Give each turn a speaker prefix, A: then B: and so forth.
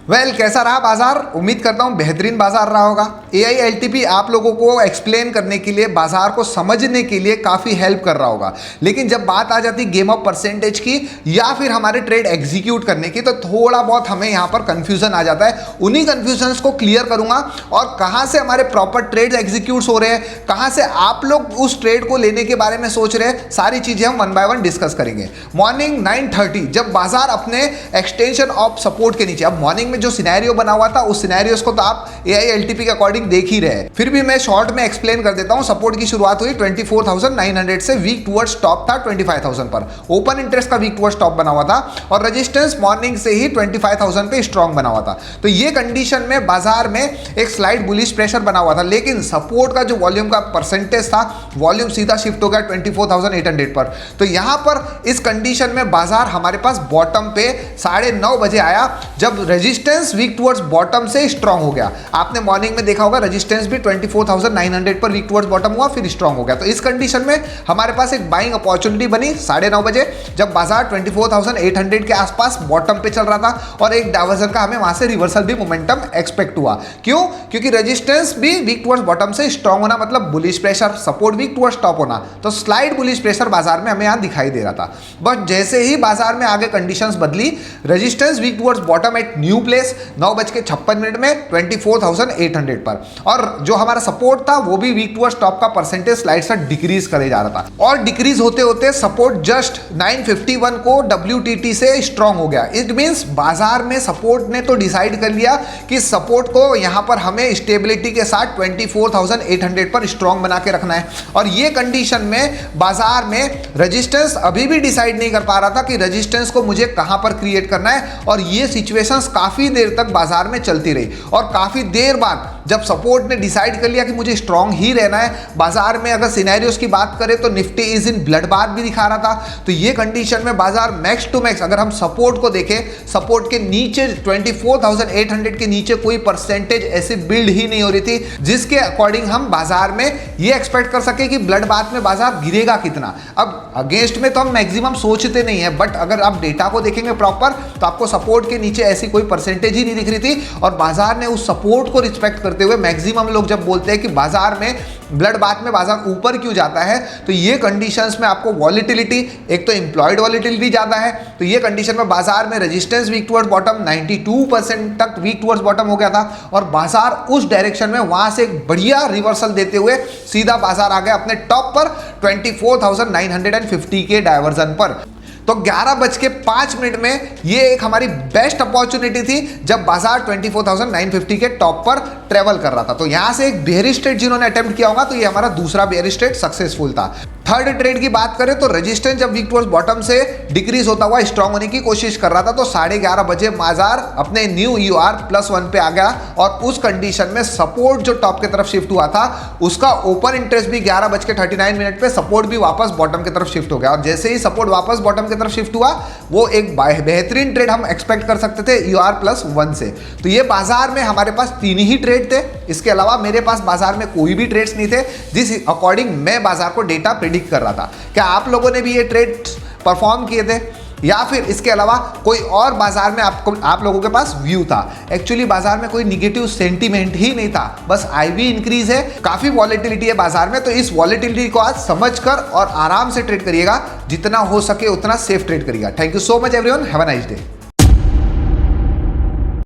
A: कैसा रहा बाजार? उम्मीद करता हूं बेहतरीन बाजार रहा होगा। AILTP आप लोगों को एक्सप्लेन करने के लिए, बाजार को समझने के लिए काफ़ी हेल्प कर रहा होगा। लेकिन जब बात आ जाती गेम ऑफ परसेंटेज की या फिर हमारे ट्रेड एग्जीक्यूट करने की, तो थोड़ा बहुत हमें यहाँ पर कंफ्यूजन आ जाता है। उन्हीं कंफ्यूजन्स को क्लियर करूंगा और कहाँ से हमारे प्रॉपर ट्रेड एग्जीक्यूट हो रहे हैं, कहाँ से आप लोग उस ट्रेड को लेने के बारे में सोच रहे हैं, सारी चीज़ें हम वन बाय वन डिस्कस करेंगे। मॉर्निंग 9:30 जब बाजार अपने एक्सटेंशन ऑफ सपोर्ट के नीचे, अब मॉर्निंग में जो सिनेरियो बना हुआ था उस सिनेरियोस को तो आप AILTP के अकॉर्डिंग देख ही रहे हैं, फिर भी मैं शॉर्ट में एक्सप्लेन कर देता हूं। सपोर्ट की शुरुआत हुई 24,900 से, वीक टुवर्ड्स टॉप था 25,000 पर, ओपन इंटरेस्ट का वीक टुवर्ड्स टॉप बना हुआ था और रेजिस्टेंस मॉर्निंग से ही 25,000 पे स्ट्रॉन्ग बना हुआ था। तो ये कंडीशन में बाजार में एक स्लाइड बुलिश प्रेशर बना हुआ था, लेकिन सपोर्ट का जो वॉल्यूम का परसेंटेज था, वॉल्यूम सीधा शिफ्ट हो गया 24,800 पर। तो यहां पर इस कंडीशन में बाजार हमारे पास बॉटम पे 9:30 बजे आया, जब रेजिस्टेंस वीक टुवर्ड्स बॉटम से स्ट्रांग हो गया। आपने मॉर्निंग में देखा होगा रेजिस्टेंस भी 24,900 पर वीक टुवर्ड्स बॉटम हुआ, फिर स्ट्रांग हो गया। तो इस कंडीशन में हमारे पास एक बाइंग अपॉर्चुनिटी बनी 9:30 बजे, जब बाजार 24,800 के आसपास बॉटम पे चल रहा था और एक डाइवर्जन का हमें वहां से रिवर्सल भी मोमेंटम एक्सपेक्ट हुआ। क्यों? क्योंकि रेजिस्टेंस भी वीक टुवर्ड्स बॉटम से स्ट्रांग होना मतलब bullish pressure, support weak towards top होना, तो स्लाइड बुलिश प्रेशर बाजार में हमें यहां दिखाई दे रहा था। बट जैसे ही बाजार में आगे कंडीशंस बदली, resistance weak towards bottom at new place 9:56 में 24,800 पर, और जो हमारा सपोर्ट था वो भी वीक टुवर्ड्स टॉप का परसेंटेज स्लाइड से डिक्रीज करे जा रहा था और डिक्रीज होते होते सपोर्ट जस्ट 951 को WTT से स्ट्रांग हो गया। इट मींस बाजार में सपोर्ट ने तो डिसाइड कर लिया कि सपोर्ट को यहां पर हमें स्टेबिलिटी के साथ 24,800 पर स्ट्रांग बना के रखना है। और ये कंडीशन में बाजार में रेजिस्टेंस अभी भी डिसाइड नहीं कर पा रहा था कि रेजिस्टेंस को मुझे कहां पर क्रिएट करना है, और ये सिचुएशंस काफी देर तक बाजार में चलती रही। और काफी देर बाद जब सपोर्ट ने डिसाइड कर लिया कि मुझे स्ट्रांग ही रहना है, बाजार में अगर सिनेरियोस की बात करें तो Nifty is in blood bath भी दिखा रहा था। तो ये कंडीशन में बाजार मैक्स टू मैक्स, अगर हम सपोर्ट को देखें, सपोर्ट के नीचे 24,800 के नीचे कोई परसेंटेज ऐसी बिल्ड ही नहीं हो रही थी जिसके अकॉर्डिंग हम बाजार में ये एक्सपेक्ट कर सके कि ब्लड बाथ में बाजार गिरेगा कितना। अब अगेंस्ट में तो हम मैक्सिमम सोचते नहीं है, बट अगर आप डेटा को देखेंगे प्रॉपर तो आपको सपोर्ट के नीचे ऐसी कोई परसेंटेज ही नहीं दिख रही थी। और बाजार ने उस सपोर्ट को रिस्पेक्ट करते हुए, मैक्सिमम लोग जब बोलते हैं कि बाजार में ब्लड बाथ में बाजार ऊपर क्यों जाता है, तो ये कंडीशंस में आपको वॉलेटिलिटी, एक तो एम्प्लॉयड वॉलेटिलिटी ज्यादा है, तो ये कंडीशन में बाजार में रेजिस्टेंस वीक टुवर्ड्स बॉटम 92% तक वीक टुवर्ड्स बॉटम हो गया था और बाजार उस डायरेक्शन में वहां से एक बढ़िया रिवर्सल देते हुए सीधा बाजार आ गया अपने टॉप पर 24,950 के डायवर्जन पर। तो 11:05 में ये एक हमारी बेस्ट अपॉर्चुनिटी थी जब बाजार 24,950 के टॉप पर ट्रेवल कर रहा था। तो यहां से एक बेयरिश ट्रेड जिन्होंने अटेम्प्ट किया होगा, तो ये हमारा दूसरा बेयरिश ट्रेड सक्सेसफुल था। थर्ड ट्रेड की बात करें तो रेजिस्टेंस जब वीक टुवर्ड्स बॉटम से डिक्रीज होता हुआ स्ट्रांग होने की कोशिश कर रहा था, तो 11:30 बजे बाजार अपने न्यू EUR+1 पे आ गया और उस कंडीशन में सपोर्ट जो टॉप की तरफ शिफ्ट हुआ था, उसका ओपन इंटरेस्ट भी 11:39 पे सपोर्ट भी वापस बॉटम की तरफ शिफ्ट हो गया। और जैसे ही सपोर्ट वापस बॉटम की तरफ शिफ्ट हुआ, वो एक बेहतरीन ट्रेड हम एक्सपेक्ट कर सकते थे EUR+1 से। तो ये बाजार में हमारे पास 3 ही ट्रेड थे, इसके अलावा मेरे पास बाजार में कोई भी ट्रेड्स नहीं थे जिस अकॉर्डिंग मैं बाजार को डेटा प्रेडिक्ट कर रहा था। क्या आप लोगों ने भी ये ट्रेड परफॉर्म किए थे, या फिर इसके अलावा कोई और बाजार में आप लोगों के पास व्यू था? एक्चुअली बाजार में कोई निगेटिव सेंटीमेंट ही नहीं था, बस IV इंक्रीज है, काफी वॉलेटिलिटी है बाजार में। तो इस वॉलेटिलिटी को आज समझकर और आराम से ट्रेड करिएगा, जितना हो सके उतना सेफ ट्रेड करिएगा। Thank you so much everyone, have a nice day.